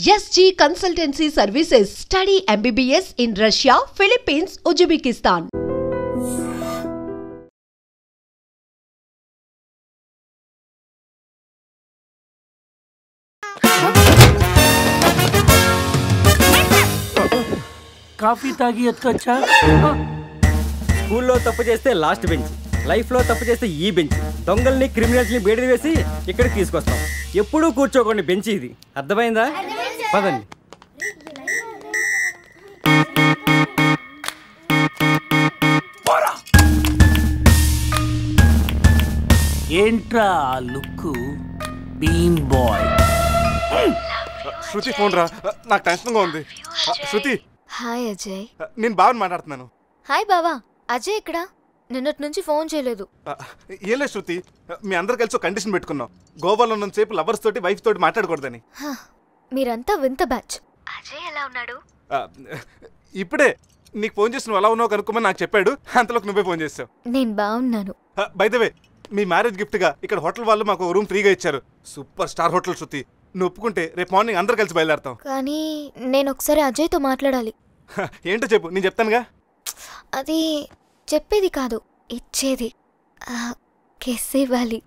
SG Consultancy Services. Study MBBS in Russia, Philippines, Uzbekistan. Coffee తాగి ఎత్తొచ్చా? స్కూల్లో తప్పు చేస్తే లాస్ట్ బెంచ్, లైఫ్లో తప్పు చేస్తే ఈ బెంచ్. దొంగల్ని క్రిమినల్స్ని బయట వేసి ఇక్కడికి తీసుకొస్తాం. ఎప్పుడూ కూర్చోకండి బెంచ్ ఇది. అర్థమైందా? పదండి. ఏంట్రా లుక్? బీన్ బాయ్. శృతి ఫోన్ రా, నాకు టెన్షన్గా ఉంది. శృతి. హాయ్ అజయ్. నేను బావని మాట్లాడుతున్నాను. హాయ్ బావా. అజయ్ ఇక్కడ? నిన్నటి నుంచి ఫోన్ చేయలేదు. ఏం లేదు శృతి, మీ అందరు కలిసి ఒక కండిషన్ పెట్టుకున్నాం. గోవాలో ఉన్నంతసేపు లవర్స్ తోటి వైఫ్ తోటి మాట్లాడకూడదని. మీరంతా వింత బ్యాచ్. అజయ్ ఎలా ఉన్నాడు? ఇప్పుడే నీకు ఫోన్ చేసి నువ్వు ఎలా ఉన్నావు కనుక్కోమని నాకు చెప్పాడు. అంతలోకి నువ్వే ఫోన్ చేసావు. నేను బాగున్నాను. By the way, me marriage gift గా ఇక్కడ హోటల్ వాళ్ళు మాకు రూమ్ ఫ్రీగా ఇచ్చారు. సూపర్ స్టార్ హోటల్ శృతి. నువ్వు ఒప్పుకుంటే రేపు మార్నింగ్ అందరు కలిసి బయలుదేరతాం. కానీ నేను ఒకసారి అజయ్తో మాట్లాడాలి. ఏంటో చెప్పు, నేను చెప్తానుగా. అది చెప్పేది కాదు, ఇచ్చేది. కిస్ ఇవ్వాలి.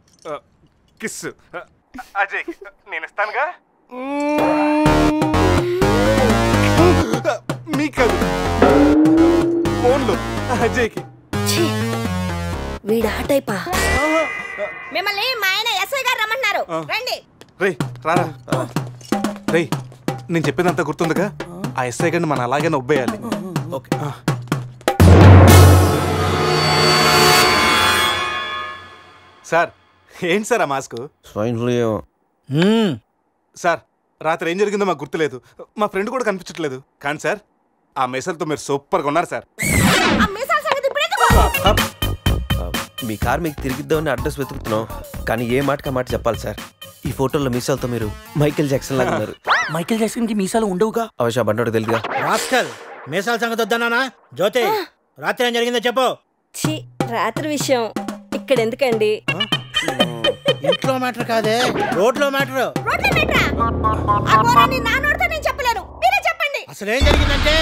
కిస్? అజయ్ నేను ఇస్తానుగా. మీకు కాదు, ఫోన్లో అజయ్కి. వీడా టైపా? మిమ్మల్ని మా ఆయన ఎస్ఐ గారు రమ్మన్నారు, రండి. రేయ్ రారా. రేయ్ నేను చెప్పేదంతా గుర్తుందిగా? ఆ ఎస్ఐ గండి మనం అలాగే నొబ్బేయాలి. ఓకే. సార్ ఏంటి సార్ ఆ మాస్క్? Swine flu. సార్ రాత్రి ఏం జరిగిందో మాకు గుర్తులేదు. మా ఫ్రెండ్ కూడా కనిపించట్లేదు. కానీ సార్ ఆ మెసల్తో మీరు సూపర్గా ఉన్నారు సార్. మీ కార్ మీకు తిరిగిద్దామని అడ్రస్ వెతుకుతున్నాం, కానీ ఏ మాటకి ఆ మాట చెప్పాలి సార్. ఈ ఫోటోలో మీసాలతో మీరు మైకేల్ జాక్సన్ లాగా ఉన్నారు. మైకేల్ జాక్సన్ కి మీసాలు ఉండవుగా? అవశా బండోడు తెలుగుగా. రాస్కల్, మీసాల సంగతి వద్దన్నానా? జ్యోతి, రాత్రి ఏం జరిగిందో చెప్పు. రాత్రి విషయం ఇక్కడ ఎందుకండి? ఇంట్లో మ్యాటర్ కాదే, రోడ్లో మ్యాటర్. అసలు ఏం జరిగిందంటే,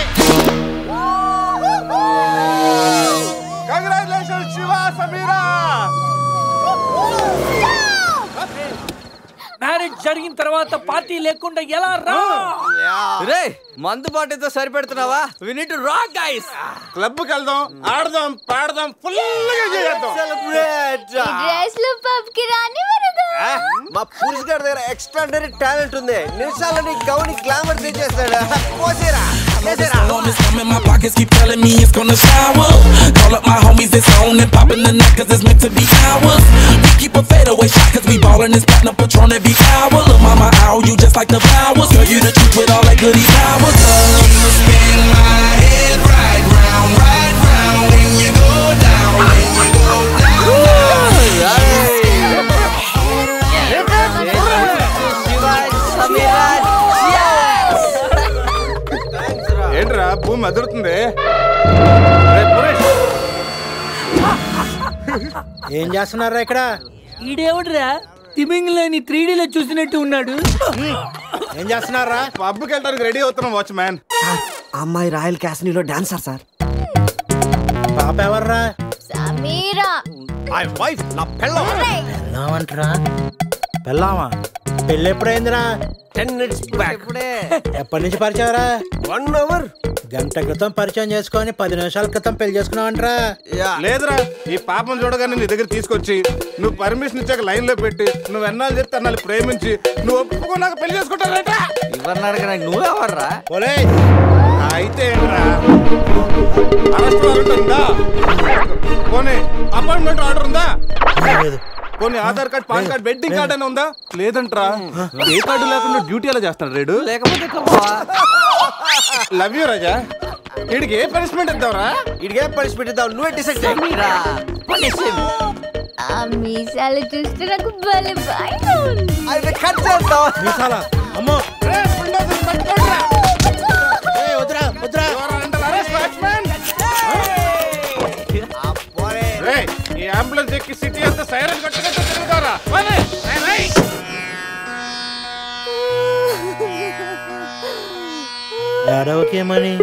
కంగ్రాచులేషన్స్ శివ, సమీరా. మ్యారేజ్ జరిగిన తర్వాత పార్టీ లేకుండా ఎలా రా? రే మందు బాటితో సరిపెడుతున్నావా? We need to rock guys. Club కి వెళ్దాం, ఆడదాం, పాడదాం, ఫుల్ గా చేద్దాం. సెలబ్రేట్. డ్రెస్లు పబ్ కి రాని వరదు. మా పురుష్ గారి దగ్గర ఎక్స్ట్రాడనరీ టాలెంట్ ఉంది. నిమిషాలని Gouni glamour తెచ్చేస్తాడు. పోసేరా in my pockets keep telling me it's gonna shower. Call up my homies, it's on and popping the night 'cause it's meant to be ours. We keep a fadeaway shot 'cause we ballin' and spotting up Patron every hour. Look mama, ow, you just like the flowers. Girl, you the truth with all that goody powers. You spin my head right round when you go down, when you go down. ఏంట్రా భూమి అదురుతుంది? ఏం చేస్తున్నారా ఇక్కడ? ఈడేవడరా తిమింగ్లని 3Dలో చూసినట్టు ఉన్నాడు. ఏం చేస్తున్నారా? పబ్కి వెళ్ళడానికి రెడీ అవుతున్నాం వాచ్ మ్యాన్. అమ్మాయి రాయల్ క్యాసినోలో డాన్సర్ సార్. పాప ఎవర్రా? సమీరా. మై వైఫ్, నా పెళ్ళాం. పెళ్ళామంటరా? పెళ్ళామా? పెళ్ళి ఎప్పుడైందిరా? 10 minutes బ్యాక్. ఎప్పటి నుంచి పరిచయం రా? 1 hour. గంట క్రితం పరిచయం చేసుకొని 10 నిమిషాల క్రితం పెళ్లి చేసుకున్నావంటరా? లేదురా, ఈ పాపం చూడగానే నీ దగ్గర తీసుకొచ్చి నువ్వు పర్మిషన్ ఇచ్చాక లైన్ లో పెట్టి నువ్వు ఎన్నాళ్ళు చెప్తే అన్నాళ్ళు ప్రేమించి నువ్వు ఒప్పుకున్నాక పెళ్లి చేసుకుంటారంట. ఇవన్నాడు నువ్వెవర్రా? పోలే అయితే ఏంట్రా, అరెస్ట్ వారెంట్ ఉందా? పోనీ అపాయింట్మెంట్ ఆర్డర్ ఉందా? పోనీ Aadhaar card, pan card, wedding card అని ఉందా? లేదంట్రా. ఏ కార్డు లేకుండా డ్యూటీ ఎలా చేస్తాడు రేడు? లేకపోతే లవ్ యూ రాజా. వీడికి ఏ పనిష్మెంట్ ఇద్దాంరా? వీడికి ఏ పనిష్మెంట్ ఇద్దాం నువ్వే డిసైడ్ చేయి. ఆ మీసాలు చూస్తే నాకు భలే భయంగా ఉంది. అయితే కట్ చేద్దాం. మీసాలా? అమ్మో వద్దురా వద్దురా. ఈ అంబులెన్స్ ఎక్కి సిటీ అంతా సైరన్ కట్టుకుంటూ తిరుగుతారా? ఏడవకేమని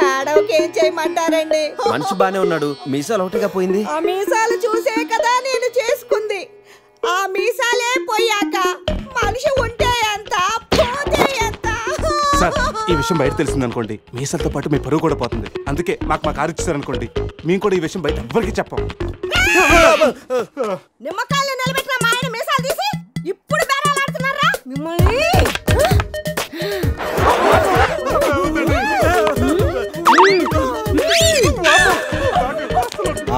ఏడవకేం చేయమంటారండి? మనిషి బానే ఉన్నాడు, మీసాలు ఒకటిగా పోయింది. ఆ మీసాలు చూసే కదా నేను చేసుకుంది. ఆ మీసాలే పోయాక మనిషి ఉంటే ఎంత పోతే ఎంత. సార్ ఈ విషయం బయట తెలిసిందనుకోండి మీసాలతో పాటు మీ పరువు కూడా పోతుంది. అందుకే మాకు మా కారు ఇచ్చారనుకోండి మేము కూడా ఈ విషయం బయట ఎవ్వరికి చెప్పాం. నిమ్మకాయలు నిలబెట్టిన మా ఆయన మీసాలు తీసి ఇప్పుడు బేరాలాడుతున్నారా మిమ్మల్ని?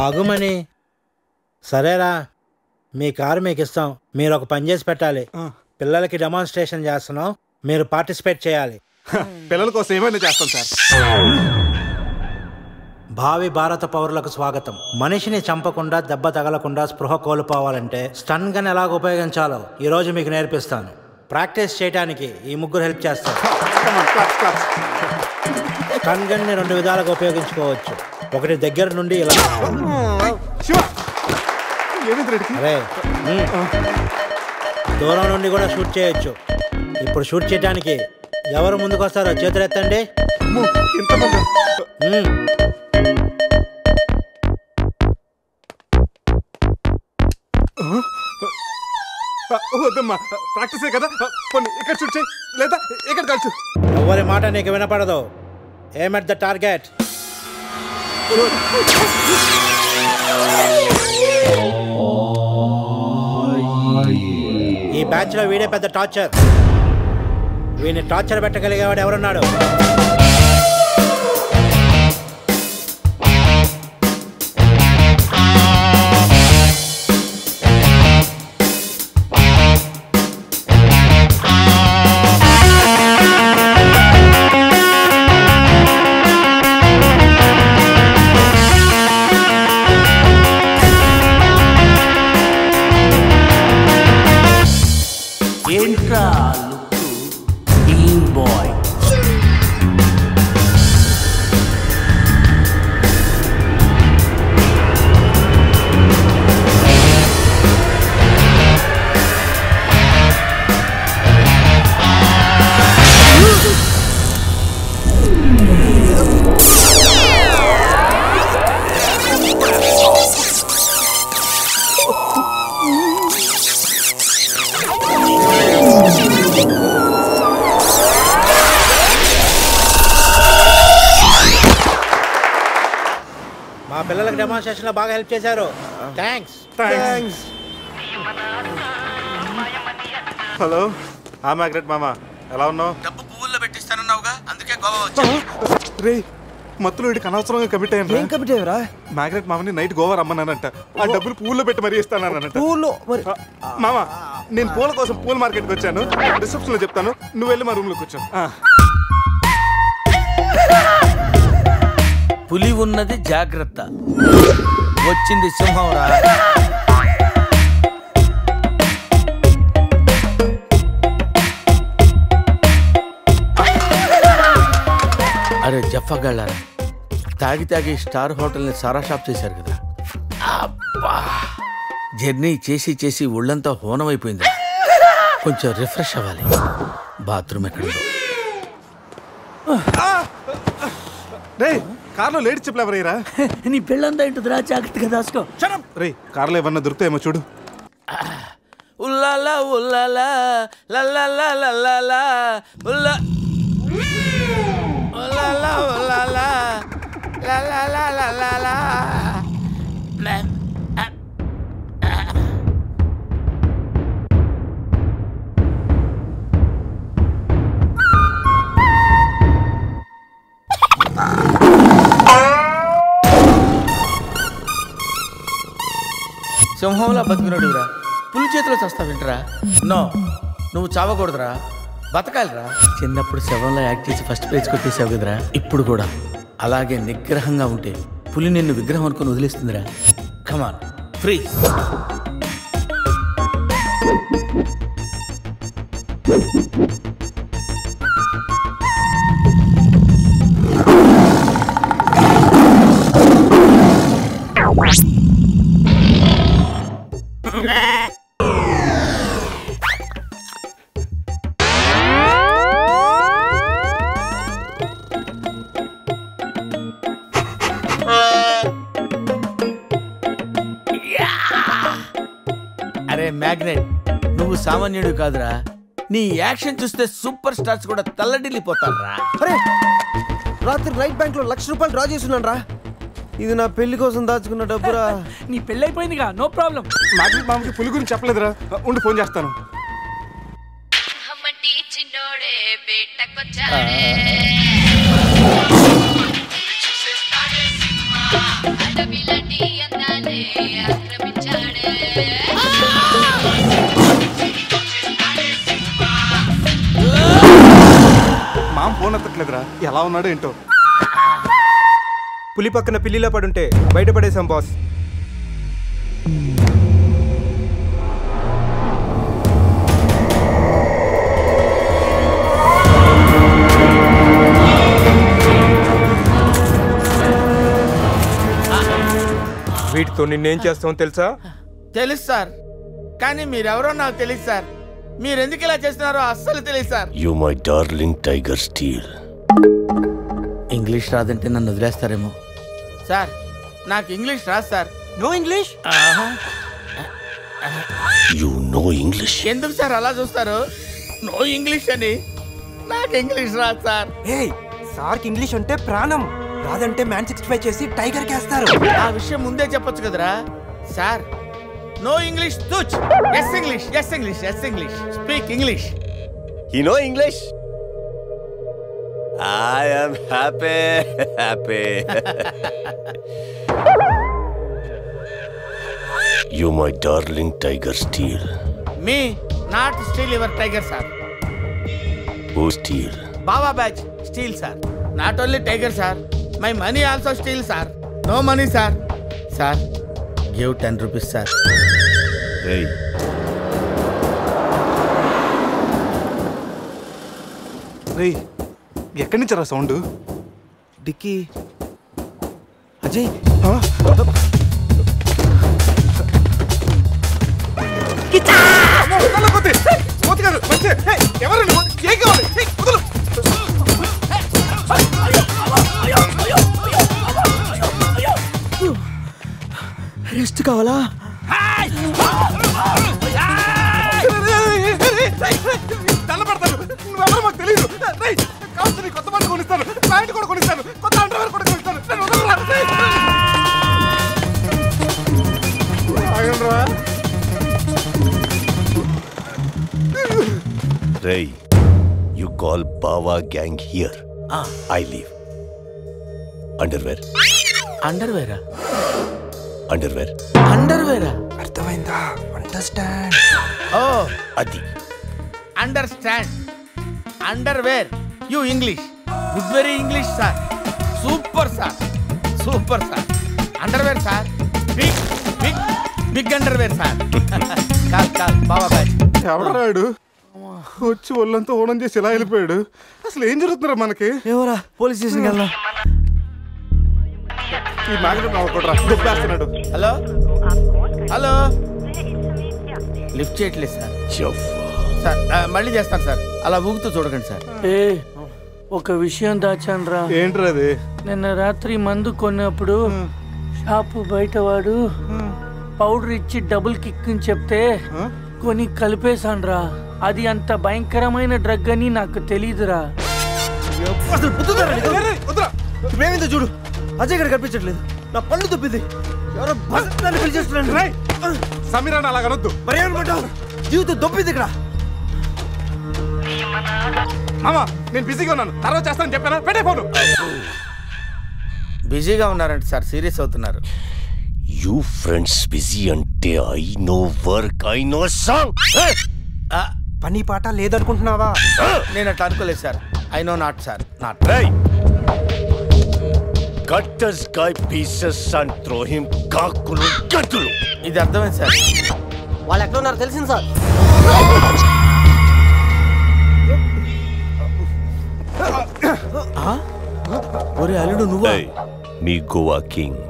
ఆగుమని. సరేరా, మీ కారు మీకు ఇస్తాం. మీరు ఒక పని చేసి పెట్టాలి. పిల్లలకి డెమాన్స్ట్రేషన్ చేస్తున్నాం, మీరు పార్టిసిపేట్ చేయాలి. పిల్లల కోసం ఏమైనా చేస్తాం సార్. భావి భారత పౌరులకు స్వాగతం. మనిషిని చంపకుండా దెబ్బ తగలకుండా స్పృహ కోల్పోవాలంటే స్టన్ గన్ ఎలాగ ఉపయోగించాలో ఈరోజు మీకు నేర్పిస్తాను. ప్రాక్టీస్ చేయడానికి ఈ ముగ్గురు హెల్ప్ చేస్తారు. స్టన్ గన్ని 2 విధాలుగా ఉపయోగించుకోవచ్చు. ఒకటి దగ్గర నుండి ఇలా, అరే దూరం నుండి కూడా షూట్ చేయొచ్చు. ఇప్పుడు షూట్ చేయడానికి ఎవరు ముందుకు వస్తారో చేతులు ఎత్తండి. వద్దమ్మా, ప్రాక్టీసే కదా. కొన్ని ఇక్కడ షూట్ చేయి లేదా ఇక్కడ కాల్చు. ఎవరి మాట నీకు వినపడదు. ఏమ్ ఎట్ ద టార్గెట్. ఈ బ్యాచ్ లో వీడే పెద్ద టార్చర్. వీడిని టార్చర్ పెట్టగలిగేవాడు ఎవరున్నాడు? ఏంట్రా లుక్ టీమ్ బాయ్. మా పిల్లలకు డెమాన్స్ట్రేషన్ లో బాగా హెల్ప్ చేశారు. థ్యాంక్స్. హలో మ్యాగ్రెట్ మామ, ఎలా ఉన్నావు? డబ్బు పువ్వుల్లో పెట్టిస్తానన్నావుగా, అందుకే గోవా వచ్చాను. రే మత్తులో వీడికి అనవసరంగా కమిట్ అయ్యాను. ఏం కమిట్ అయ్యారా? మ్యాగ్రెట్ మామని నైట్ గోవా రమ్మన్నానంట. ఆ డబ్బులు పూల్లో పెట్టి మరీ ఇస్తానంట. మామ నేను పూల కోసం పూల మార్కెట్కి వచ్చాను. రిసెప్షన్ లో చెప్తాను, నువ్వు వెళ్ళి మా రూమ్ లోకి వచ్చావు. పులి ఉన్నది జాగ్రత్త, వచ్చింది సింహం రా. అరే జఫాగాళ్ళారా, తాగి తాగి స్టార్ హోటల్ని సారా షాప్ చేశారు కదా. అబ్బా, జర్నీ చేసి చేసి ఒళ్ళంతా హోనమైపోయింది. కొంచెం రిఫ్రెష్ అవ్వాలి. బాత్రూమ్ ఎక్కడుందో. రే కార్లో లేడీ చెప్పులు ఎవరయ్యరా? నీ పెళ్ళంతా ఇంటుందిరా, జాగ్రత్తగా దాసుకో. రే కార్లో ఏమన్నా దొరుకుతాయేమో చూడు. ఉల్లాలా ఉల్లాలా లల్లాలా లల్లాలా ఉల్లా ఉల్లాలా ఉల్లాలా లల్లాలా లల్లాలా. సింహంలా బతికినడురా, పులి చేతిలో చస్తావేంట్రా? నో, నువ్వు చావకూడదురా, బతకాలిరా. చిన్నప్పుడు శవంలో యాక్ట్ చేసి ఫస్ట్ ప్రైజ్ కొట్టేసావు కదరా, ఇప్పుడు కూడా అలాగే నిగ్రహంగా ఉంటే పులి నిన్ను విగ్రహం అనుకుని వదిలేస్తుందిరా. Come on free. మ్యాగ్నెట్. నువ్వు సామాన్యుడు కాదురా, నీ యాక్షన్ చూస్తే సూపర్ స్టార్స్ కూడా తల్లడిల్లిపోతారా. అరే రాత్రి రైట్ బ్యాంక్ లో ₹1,00,000 డ్రా చేస్తున్నాను రా. ఇది నా పెళ్లి కోసం దాచుకున్న డబ్బురా. నీ పెళ్లి అయిపోయిందిగా, నో ప్రాబ్లం. మ్యాగ్నెట్ మామకి పులి గురించి చెప్పలేదురా, ఉండి ఫోన్ చేస్తాను. మామ ఫోన్ ఎత్తట్లేదురా, ఎలా ఉన్నాడు ఏంటో. పులి పక్కన పిల్లిలా పడుంటే బయటపడేశాం బాస్. వీటితో నిన్నేం చేస్తామో తెలుసా? తెలుసు సార్, కానీ మీరెవరో నాకు తెలియదు సార్. మీరెందుకు ఇలా చేస్తున్నారో అస్సలు తెలియదు sir. You my darling tiger steel. English రాదంటే నన్ను వదిలేస్తారేమో సార్. నాకు ఇంగ్లీష్ రాదు sir. No English? You no English? ఎందుకు సార్ అలా చూస్తారు? నో ఇంగ్లీష్ అని. నాకు ఇంగ్లీష్ రాదు సార్. సార్కి ఇంగ్లీష్ అంటే ప్రాణం. రాదంటే మ్యాన్ 65 చేసి టైగర్ కేస్తారు. ఆ విషయం ముందే చెప్పొచ్చు కదరా sir. No English touch. Yes English, yes English, yes English. Speak English. You no English? I am happy. You my darling tiger steel. Me not steal your tiger sir. Who steal? Baba batch steal sir. Not only tiger sir, my money also steal sir. No money sir. Sir, give 10 rupees sir. Hey. రేయ్, ఎక్కడి నుంచి రా sound? Dicky. Ajay rest కావాలా? నువ్వెవరో మాకు తెలియదు. కావచ్చు నీ కొత్త బట్టలు కొనిస్తాను, ప్యాంట్ కూడా కొనిస్తాను, కొత్త అండర్వేర్ కూడా కొనిస్తాను. Ray, you call Bawa gang here. I leave. Underwear. Underwear? Underwear. Underwear? అర్థమైందా? Understand. Oh, Adi. Understand. Underwear. You English. Good very English sir. Super sir. Super sir. Underwear sir. Big underwear sir. కాల్ బాబా boy. ఎవరాడు వచ్చి ఒళ్ళంతా ఓనం చేసి ఇలా వెళ్ళిపోయాడు? అసలు ఏం జరుగుతున్నారా మనకి? ఏమరా పోలీస్ స్టేషన్కి వెళ్దాం. ఈ మ్యాగ్నెట్ నవ్వకూడరా, దుబ్బేస్తున్నాడు. హలో హలో, లిఫ్ట్ చేయట్లేదు సార్. సార్ మళ్ళీ చేస్తాను సార్, అలా ఊగుతూ చూడకండి సార్. ఒక విషయం దాచాన్రా. ఏంట్రా అది? నిన్న రాత్రి మందు కొన్నప్పుడు షాపు బయట వాడు పౌడర్ ఇచ్చి డబుల్ కిక్ అని చెప్తే కొని కలిపేశాన్రా. అది అంత భయంకరమైన డ్రగ్ అని నాకు తెలీదురా. ఇప్పుడేమైందో చూడు. అజయ్ గారు కనిపించట్లేదు. నా పళ్ళు తప్పింది. ఎవరో బస్సుని పిలిచేస్తున్నాను. సమీరా అలాగనొద్దు. మరి ఏమనుకుంటావు? జీవితం దొప్పింది ఇక్కడ. మామా నేను బిజీగా ఉన్నాను, తర్వాత చేస్తాను చెప్పాను. పెట్టే ఫోను. బిజీగా ఉన్నారంట సార్, సీరియస్ అవుతున్నారు. You friends busy ante I know work, I know song. పని పాట లేదనుకుంటున్నావా? నేను అట్లా అనుకోలేదు sir. I know not sir, not. Cut this guy pieces and throw him కాకులు గతులు. ఇది అర్థమైంది సార్. వాళ్ళు ఎక్కడ ఉన్నారో తెలిసింది సార్. ఒరే అల్లుడు నువ్వా? మీ Goa king,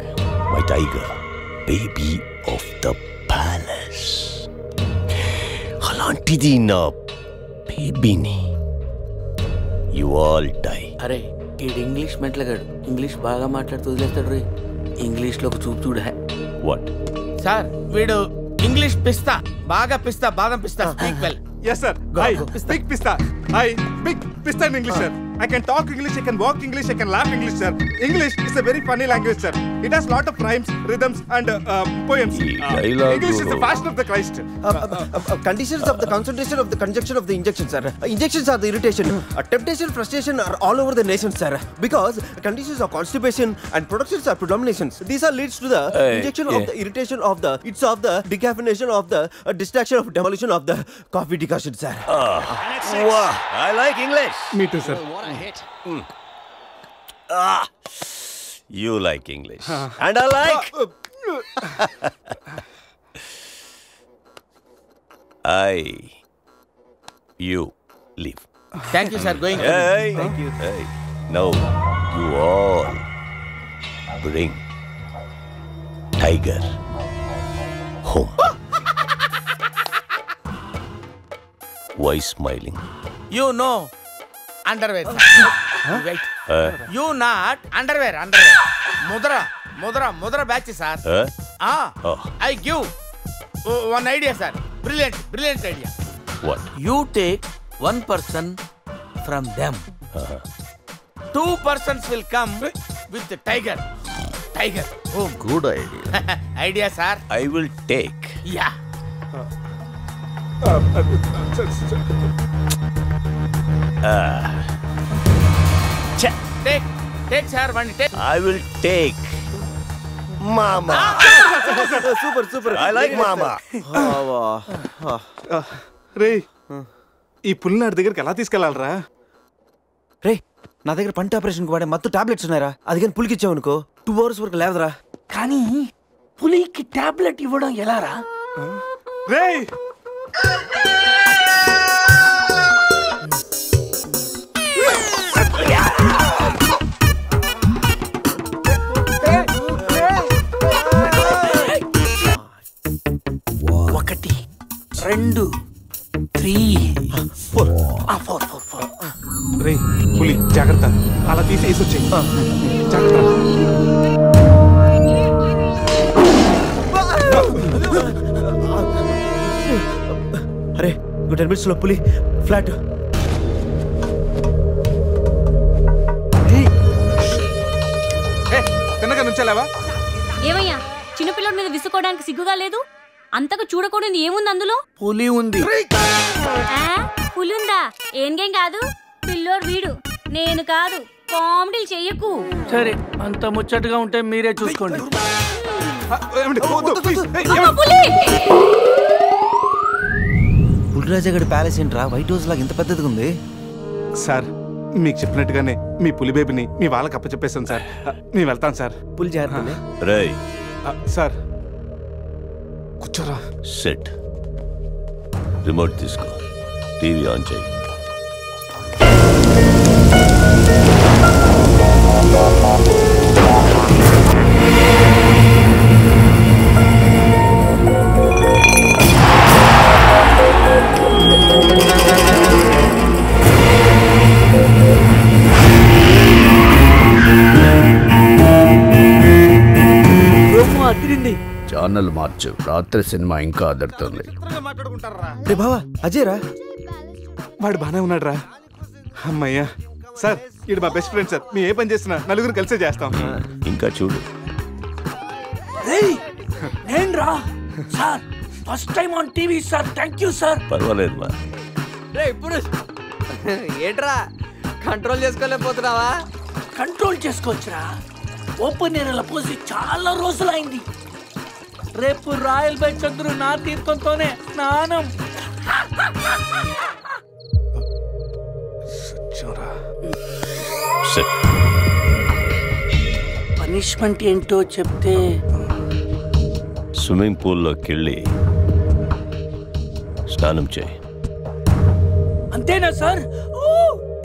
my tiger, baby of the palace. అలాంటిది నా బేబీని. You all die. అరే ఈడు ఇంగ్లీష్ మెంట్లగాడు, ఇంగ్లీష్ బాగా మాట్లాడుతూ వదిలేస్తాడు రే. ఇంగ్లీష్లో ఒక చూపు చూడ. వాట్ సార్ వీడు ఇంగ్లీష్ పిస్తా బాగా పిస్తా బాదం పిస్తా speak well. Yes sir. I speak pista. I speak pista in English sir. I can talk English, I can walk English, I can laugh English sir. English is a very funny language sir. It has lot of rhymes, rhythms and poems. English is the fashion of the Christ. Conditions of the concentration of the conjunction of the injection sir. Injections are the irritation. Temptation, frustration are all over the nation sir. Because conditions of constipation and productions are predominations. These are leads to the injection of the irritation of the it's of the decaffeination of the distraction of demolition of the coffee decoction sir. Wow, I like English. Me too sir. What a hit. You like English. And I like you leave. Thank you sir, going. Hey, thank you. Hey. Now you all bring Tiger home. Why smiling? You know underwear. Wait. You not underwear. Mudra batch sir. I give one idea sir. Brilliant idea. What? You take one person from them. 2 persons will come with the tiger home. Good idea. Idea sir. I will take. Yeah. Take sir, one take. I will take Mama. Super. I like Mama. రే ఈ పుల్లినాడి దగ్గరికి ఎలా తీసుకెళ్ళాలరా? రే నా దగ్గర పంట ఆపరేషన్కి వాడే మత్తు tablets ఉన్నారా? అది కానీ పులికి ఇచ్చావు అనుకో 2 hours వరకు లేవదురా. కానీ పులికి టాబ్లెట్ ఇవ్వడం ఎలారా? రే ఒకటి 2 3 4 రే పులి జాగ్రత్త, అలా తీసేసి వచ్చేయి. జాగ్రత్త. అరే 10 minutes లో పులి ఫ్లాట్. తిన్నగా నుంచాలేవా? ఏమయ్యా చిన్నపిల్లడి మీద విసుకోవడానికి సిగ్గుగా లేదు? అంతకు చూడకూడదు ఏముంది అందులో? పులి ఉంది. పులి ఉందా? ఏం కాదు, పిల్లోడు వీడు, నేను కాదు. కామెడీలు చెయ్యకు. సరే అంత ముచ్చటగా ఉంటే మీరే చూసుకోండి. పులిరాజగడ్ ప్యాలెస్ ఏంట్రా వైట్ హౌస్ లాగా ఇంత పెద్దదిగా ఉంది? సార్ మీకు చెప్పినట్టుగానే మీ పులి బేబీని మీ వాళ్ళకి అప్పచెప్పేస్తాను సార్. నేను వెళ్తాను సార్. పులి జాగ్రత్త. రేయ్ సార్ కూర్చోరా. సెట్ రిమోట్ తీసుకో, టీవీ ఆన్ చేయి. ఛానల్ మార్చు, రాత్రి సినిమా ఇంకా అదరుతుంది. రే బావా అజయ్ రా. వాడు బానే ఉన్నాడు రా. అమ్మయ్యా సార్, ఇది మా బెస్ట్ ఫ్రెండ్ సార్. మీ ఏ పని చేసినా నలుగురు కలిసే చేస్తాం. ఇంకా చూడు. నేను రా sir, first time on TV sir. Thank you sir. పర్వాలేదు మా. ఇప్పుడు ఏంట్రా కంట్రోల్ చేసుకోలేకపోతున్నావా? కంట్రోల్ చేసుకోవచ్చురా. ఓపెన్ ఏరియాలో పోసి చాలా రోజులైంది. రేపు రాయల్ బై చంద్రు నా తీర్థంతోనే స్నానం. పనిష్మెంట్ ఏంటో చెప్తే స్విమ్మింగ్ పూల్లోకి వెళ్ళి స్నానం చేయి. అంతేనా sir?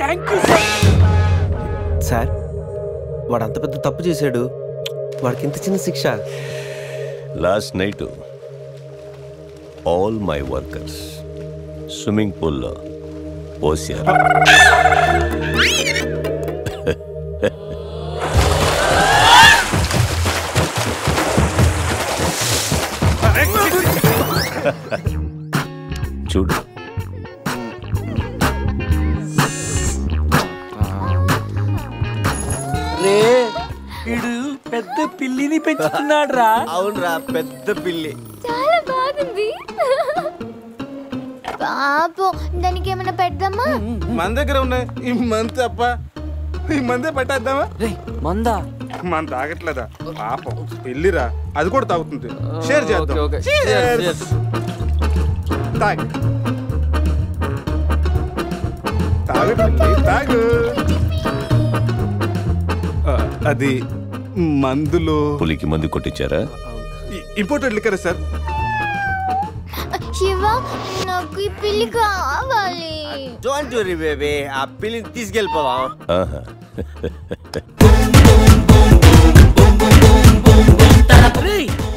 Thank you sir. Sir వాడు అంత పెద్ద తప్పు చేశాడు, వాడికి ఇంత చిన్న శిక్ష. Last night all my workers swimming పూల్లో పోసారు. వీడు పెద్ద పిల్లిని పెంచుతున్నాడు రా. అవునరా, పెద్ద పిల్లి. చాలా బాగుంది. పాపం దానికి ఏమైనా పెడదామా? మన దగ్గర ఉన్నాయి ఈ మంత్ అప్ప, ఈ మందే పెట్టేద్దామా? మందా? మన తాగట్లేదా పాపం, పెళ్ళిరా, అది కూడా తాగుతుంది. షేర్ చేద్దాం. తాగు తాగు తాగు. అది మందులో పులికి మందు కొట్టించారా? Imported liquor sir. శివ, నాకు ఈ పిల్లి కావాలి. డోంట్ వరీ బేబీ, ఆ పిల్లిని తీసుకెళ్ళిపోదాం.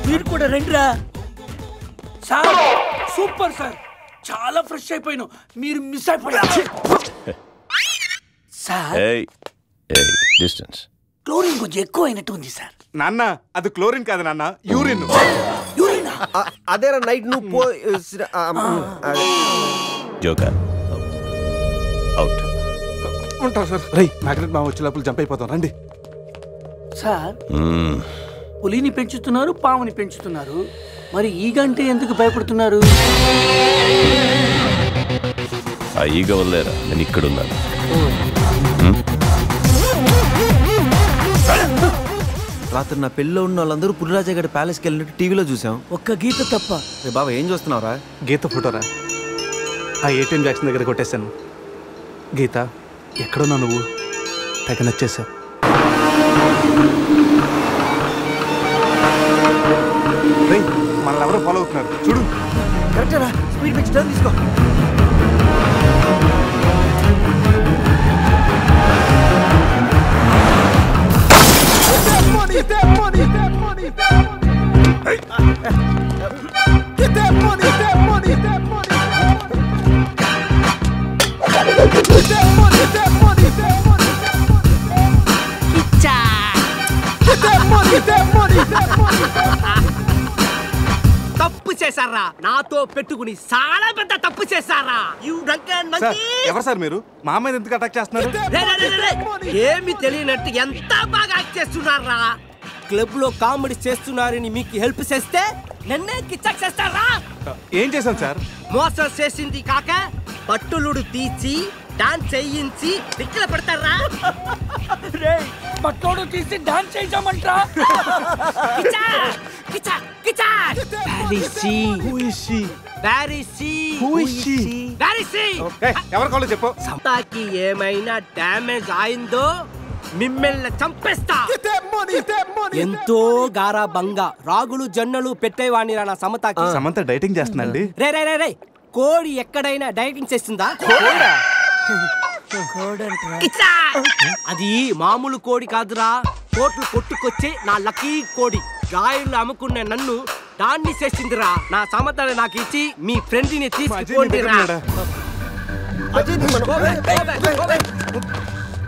మీరు కూడా రండిరా. సార్ సూపర్ సార్, చాలా ఫ్రెష్ అయిపోయినావు. మీరు మిస్ అయిపోయారు సార్. డిస్టెన్స్. క్లోరిన్ కొంచెం ఎక్కువ అయినట్టు ఉంది సార్. నాన్న, అది క్లోరిన్ కాదు నాన్న, యూరిన్. అదేరా నైట్ నువ్వు జోకర్ అవుట్. ఉంటారు సార్. రై మ్యాగ్నెట్ మా వచ్చే లోపల జంప్ అయిపోతాం. రండి సార్. పులిని పెంచుతున్నారు, పాముని పెంచుతున్నారు, మరి ఈగంటే ఎందుకు భయపడుతున్నారు? ఆ ఈగ వల్లేరా నేను ఇక్కడున్నాను. రాత్రి నా పెళ్ళిలో ఉన్న వాళ్ళందరూ పులిరాజా గడి ప్యాలెస్కి వెళ్ళినట్టు టీవీలో చూసాం. ఒక్క గీత తప్ప. రే బాబా, ఏం చూస్తున్నావురా? గీత ఫోటోరా, ఆ ఏటీఎం జాక్సన్ దగ్గర కొట్టేశాను. గీత, ఎక్కడున్నా నువ్వు? తెగ నచ్చేసావు. మనల్ని ఎవరో ఫాలో అవుతున్నారు చూడు. కరెక్టరా, స్పీడ్ పెంచి టర్న్ తీసుకో. తప్పు చేశారా? నాతో పెట్టుకుని చాలా పెద్ద తప్పు చేశారా? ఎవరు సార్ మీరు? మా మీద ఎందుకు అటాక్ చేస్తున్నారు? ఏమి తెలియనట్టు ఎంత బాగా యాక్ట్ చేస్తున్నారా? క్లబ్ లో కామెడీ చేస్తున్నారని మీకు హెల్ప్ చేస్తే నన్నే కిచ్చక్ చేస్తారా? ఏం చేశాను సార్? మోసం చేసింది కాక పట్టులుడు తీసి డాన్స్ చేయించి దిక్కుల పెడతారా? పట్టోడు తీసి డాన్స్ చేయించామంటరా? ఎవరి కాళ్ళు చెప్పు. సంతాకి ఏమైనా డ్యామేజ్ అయిందో మిమ్మల్ని చంపేస్తా. ఎంతో గారాబంగా రాగులు జొన్నలు పెట్టేవాణి నా సమతాకి. సమంత డైటింగ్ చేస్తుందండి. రే రే రే రే, కోడి ఎక్కడైనా డైటింగ్ చేస్తుందా? అది మామూలు కోడి కాదురా, కోట్లు కొట్టుకొచ్చే నా లక్కీ కోడి. గాయలు అమ్ముకున్న నన్ను దాన్ని చేసిందిరా. నా సమతని నాకు ఇచ్చి మీ ఫ్రెండ్ ని తీసుకోండిరా.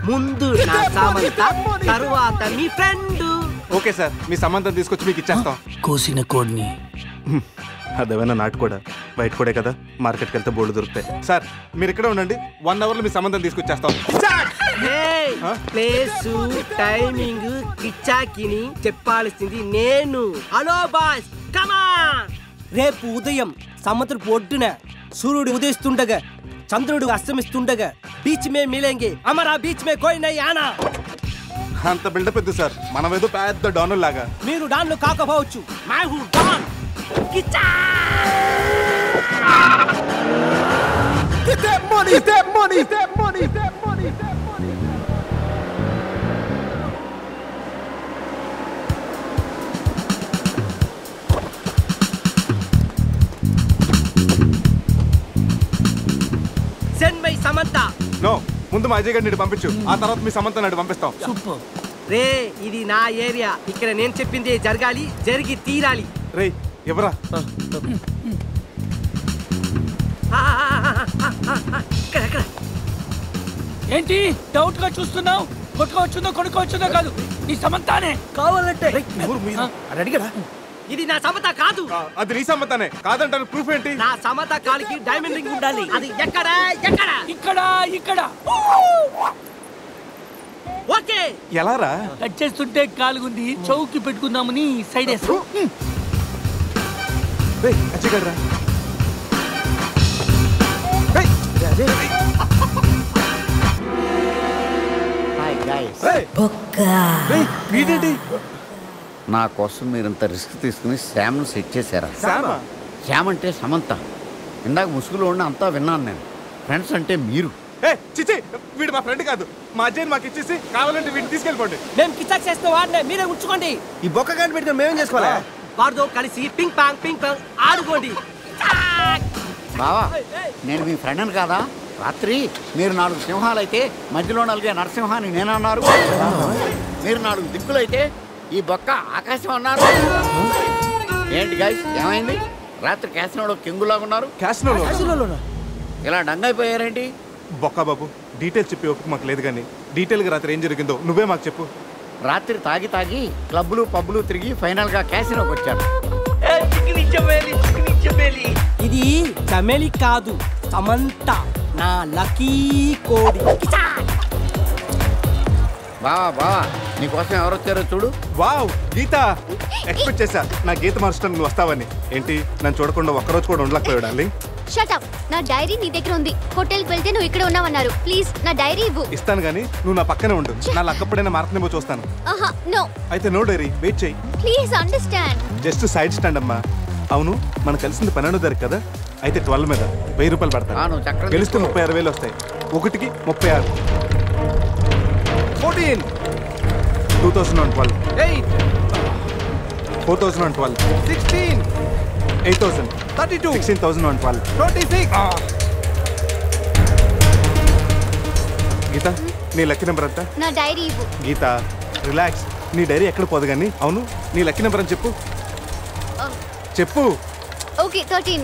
ముందు నా సమంత, తరువాత మీ ఫ్రెండ్. ఓకే సార్, మీ సంబంధం తీసుకొచ్చి మీకు ఇచ్చేస్తాం. కోసిన కోడిని. అదేమైనా నాటు కూడా బయట కూడా కదా, మార్కెట్కి వెళ్తే బోర్డు దొరుకుతాయి. సార్ మీరు ఇక్కడే ఉండండి, 1 hour లో మీ సంబంధం తీసుకొచ్చేస్తాం. ప్లేసు టైమింగ్ కిచ్చాకిని చెప్పాల్సింది నేను. హలో బాస్, కమాన్. రేపు ఉదయం సముద్రపు ఒడ్డున సూర్యుడు ఉదయిస్తుండగా చంద్రుడు అస్తమిస్తుండగా బీచ్ మే మిలేంగే, అమరా బీచ్ మే కోయి నై ఆనా. అంత బిల్డప్ ఎద్దు సార్, మనం ఏదో పెద్ద డానుల్ లాగా. మీరు డాన్లు కాకపోవచ్చు, మై హూ Don. Kichcha Get that money, that money, that money, that money, that money. Send my Samantha. No, ముందు మా అజయ్ గారిని పంపించు, ఆ తర్వాత మీ సమంత నాడు పంపిస్తాం. సూపర్. రే, ఇది నా ఏరియా, ఇక్కడ నేను చెప్పింది జరగాలి, జరిగి తీరాలి. రే ఎవరా? ఏంటి డౌట్ గా చూస్తున్నావు? కొట్టుకోవచ్చుందో కొనుక్కోవచ్చుందో కాదు, నీ సమంతానే కావాలంటే. ఇది నా సమత కాదు. అది నీ సమ్మతానే కాదంటాను, ప్రూఫ్ ఏంటి? నా సమత కాలికి డైమండ్ రింగ్ ఉండాలి. అది ఎక్కడ? ఎక్కడ? ఇక్కడ ఇక్కడ. ఓకే ఎలా రా కట్ చేస్తుంటే కాలుగుంది చౌకి పెట్టుకుందామని సైడ్ వేస్తా అజయ్ గారు రా నా కోసం మీరింత రిస్క్ తీసుకుని శ్యామ్ను సెట్ చేశారా? శ్యామ్ అంటే సమంత. ఇందాక ముసుగులో ఉన్న అంతా విన్నాను నేను. ఫ్రెండ్స్ అంటే మీరు. చిచి వీడు మా ఫ్రెండ్ కాదు. మా అజయ్ మాకు ఇచ్చేసి కావాలంటే వీడిని తీసుకెళ్ళిపోండి. మేము కిచాక్ చేస్తే వాడినే మీరే ఉంచుకోండి. ఈ బొక్క గంట పెట్టుకుని మేమేం చేసుకోవాలా? వారితో కలిసి పింగ్ పాంగ్ ఆడుకోండి. బావా నేను మీ ఫ్రెండ్ని కాదా? రాత్రి మీరు 4 సింహాలు అయితే మధ్యలో నలిగే నరసింహాన్ని నేనన్నారు. మీరు 4 దిక్కులైతే ఈ బొక్క ఆకాశం అన్నారు. ఏంటి గైస్ ఏమైంది? రాత్రి క్యాసినోలో కింగులాగా ఉన్నారు. ఇలా డంగైపోయారేంటి? బొక్క బాబు డీటెయిల్స్ చెప్పి ఓపిక మాకు లేదు కానీ డీటెయిల్గా రాత్రి ఏం జరిగిందో నువ్వే మాకు చెప్పు. రాత్రి తాగి క్లబ్లు పబ్లు తిరిగి ఫైనల్గా క్యాసినోకి వచ్చారు. ఇది చమేలి కాదు, సమంత, నా లక్కీ కోడి. బావా నీకోసం ఎవరు వచ్చారో చూడు. వావ్ గీత, ఎక్స్పెక్ట్ చేశా నా గీత మార్చడం నువ్వు వస్తావని. ఏంటి నన్ను చూడకుండా ఒక్కరోజు కూడా ఉండలేకపోయాడు డార్లింగ్. Shut up. నా డైరీ నీ దగ్గర ఉంది. హోటల్కి వెళ్తే నువ్వు ఇక్కడ ఉన్నావన్నారు. ప్లీజ్ నా డైరీ ఇవ్వు. ఇస్తాను కానీ నువ్వు నా పక్కనే ఉండు. నా లక్కప్పుడైనా మారుతుందేమో చూస్తాను. నో. అయితే నో డైరీ, వెయిట్ చేయి. Please understand. Just side stand అమ్మా. అవును మనం కలిసింది 12వ తారీఖు కదా, అయితే 12 మీద 1000 రూపాయలు పడతాను. గెలిస్తే 36,000 వస్తాయి. ఒకటికి 36. 14 2012 8 4012 16 8000 32 16,012 26. గీత నీ లక్కీ నెంబర్ ఎంత? నా డైరీ ఇవ్వు. గీత రిలాక్స్, నీ డైరీ ఎక్కడ పోదు కానీ. అవును నీ లక్కీ నెంబర్ అని చెప్పు. చెప్పు. ఓకే 13.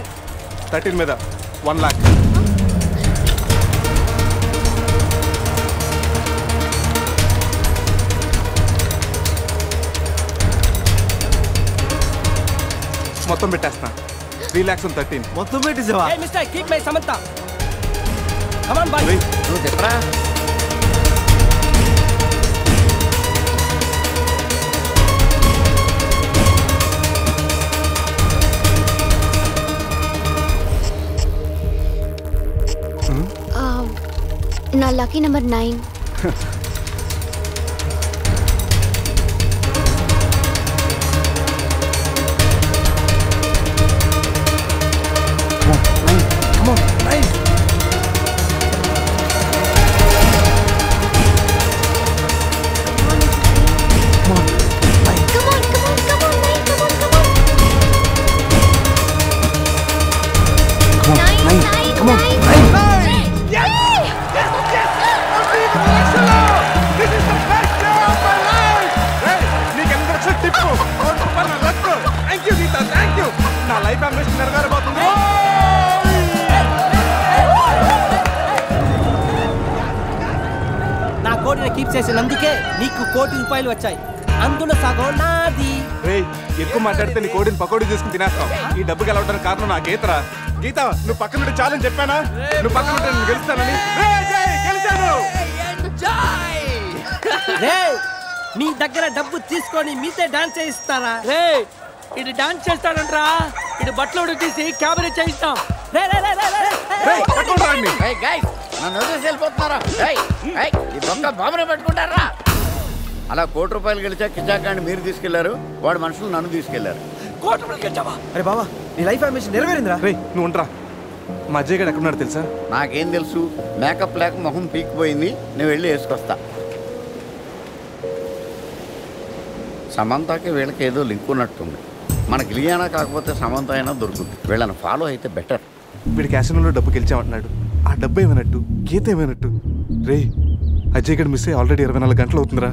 13 మీద 1 lakh. మొత్తం పెట్టేస్తా. 3 lakhs and 13 మొత్తం పెట్టేసావా? Hey mister, keep my Samantha. Come on boy. నువ్వు చెప్పరా? నా లక్కీ నెంబర్ 9. నా కోడిని కీప్ చేసినందుకే నీకు 1 కోటి రూపాయలు వచ్చాయి. అందులో సగం నాది. ఎక్కువ మాట్లాడితే నీ కోడిని పకోడీ చేసుకుని తినేస్తాం. ఈ డబ్బు గెలవడానికి కారణం నా గీతరా. గీత నువ్వు పక్కన నుండి చాలని చెప్పానా? నువ్వు పక్కన ఉంటే నేను గెలుస్తానని. మీ దగ్గర డబ్బు తీసుకొని మీతో డాన్స్ చేయిస్తారా? ఇది డాన్స్ చేస్తాడంట్రా. ఇది బట్టలు ఉడికేసి క్యాబరే చేయిస్తాం. పెట్టుకుంటారా? అలా 1 కోటి రూపాయలు గెలిచా కిజాకాన్ని మీరు తీసుకెళ్లారు, వాడు మనుషులు నన్ను తీసుకెళ్లారు. అరే బావా నీ లైఫ్ అంబిషన్ నెరవేరిందిరా. నువ్వు ఉండరా. మా అజయ్ గారు ఎక్కడున్నాడు తెలుసా? నాకేం తెలుసు, మేకప్ లేక మొహం పీకిపోయింది. నేను వెళ్ళి వేసుకొస్తా. సమంతకి వీళ్ళకి ఏదో లింక్ ఉన్నట్టుంది. మనకి లియానా కాకపోతే సమంత అయినా దొరుకుతుంది. వీళ్ళని ఫాలో అయితే బెటర్. వీడి క్యాసినోలో డబ్బు గెలిచామంటున్నాడు. ఆ డబ్బు ఏమైనట్టు, గీత ఏమైనట్టు? రే అజయ్ గడ్ మిస్ అయ్యి ఆల్రెడీ 24 గంటలు అవుతుందిరా.